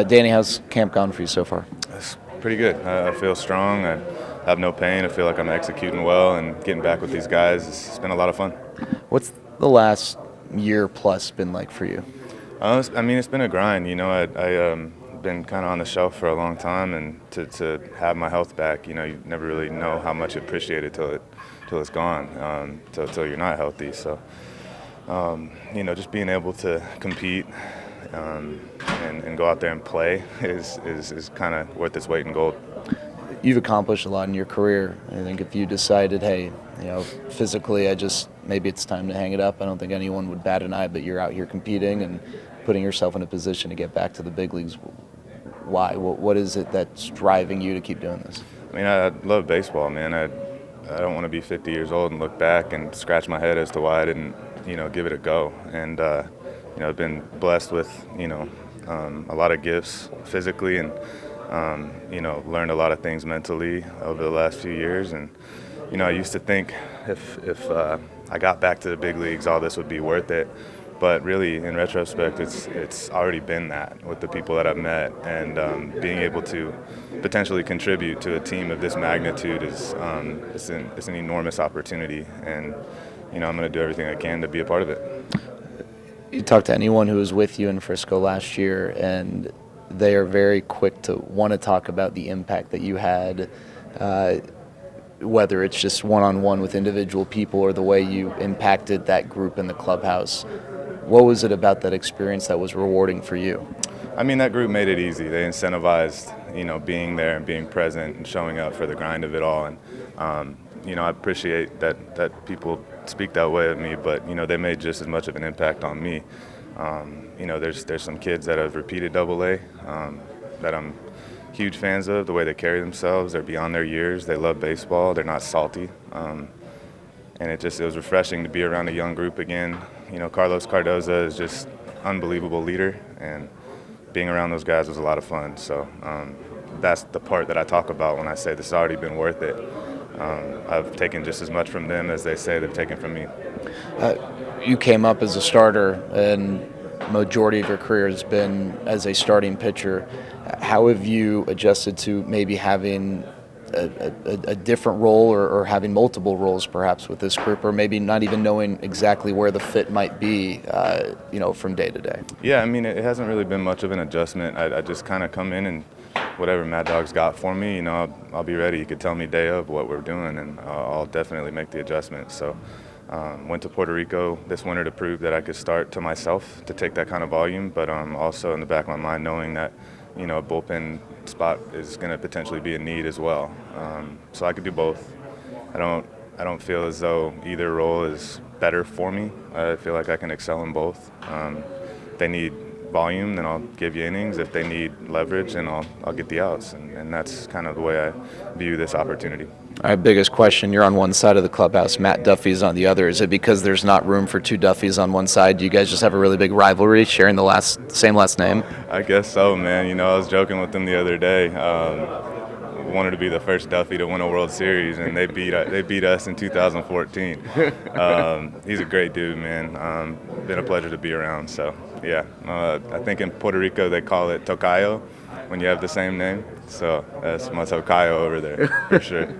Danny, how's camp gone for you so far? It's pretty good. I feel strong. I have no pain. I feel like I'm executing well and getting back with these guys. It's been a lot of fun. What's the last year plus been like for you? It's been a grind. Been kind of on the shelf for a long time, and to have my health back, you never really know how much you appreciate it till it's gone, till you're not healthy. So, just being able to compete and go out there and play is kind of worth its weight in gold. You've accomplished a lot in your career. I think if you decided, hey, physically, maybe it's time to hang it up, I don't think anyone would bat an eye, but you're out here competing and putting yourself in a position to get back to the big leagues. Why? What is it that's driving you to keep doing this? I love baseball, man. I don't want to be 50 years old and look back and scratch my head as to why I didn't, give it a go. And, I've been blessed with, a lot of gifts physically and, learned a lot of things mentally over the last few years. And, I used to think if I got back to the big leagues, all this would be worth it. But really, in retrospect, it's already been that with the people that I've met, and being able to potentially contribute to a team of this magnitude is it's an enormous opportunity, and I'm going to do everything I can to be a part of it. You talk to anyone who was with you in Frisco last year, and they are very quick to want to talk about the impact that you had, whether it's just one-on-one with individual people or the way you impacted that group in the clubhouse. What was it about that experience that was rewarding for you? That group made it easy. They incentivized, being there and being present and showing up for the grind of it all. And, I appreciate that people speak that way of me, but, they made just as much of an impact on me. There's some kids that have repeated AA that I'm huge fans of, the way they carry themselves. They're beyond their years. They love baseball. They're not salty. And it was refreshing to be around a young group again. Carlos Cardoza is just unbelievable leader, and being around those guys was a lot of fun. So that's the part that I talk about when I say this has already been worth it. I've taken just as much from them as they say they've taken from me. You came up as a starter, and majority of your career has been as a starting pitcher. How have you adjusted to maybe having a different role or having multiple roles perhaps with this group, or maybe not even knowing exactly where the fit might be, from day to day? Yeah, it hasn't really been much of an adjustment. I just kind of come in and whatever Mad Dog's got for me, I'll be ready. You could tell me day of what we're doing, and I'll definitely make the adjustment. So went to Puerto Rico this winter to prove that I could start to myself to take that kind of volume, but also in the back of my mind knowing that a bullpen spot is going to potentially be a need as well. So I could do both. I don't feel as though either role is better for me. I feel like I can excel in both. If they need volume, then I'll give you innings. If they need leverage, then I'll get the outs. And that's kind of the way I view this opportunity. All right, biggest question. You're on one side of the clubhouse. Matt Duffy's on the other. Is it because there's not room for two Duffys on one side? Do you guys just have a really big rivalry, sharing the same last name? I guess so, man. I was joking with them the other day. Wanted to be the first Duffy to win a World Series, and they beat us in 2014. He's a great dude, man. Been a pleasure to be around. So, yeah. I think in Puerto Rico they call it tocayo when you have the same name. So that's my tocayo over there, for sure.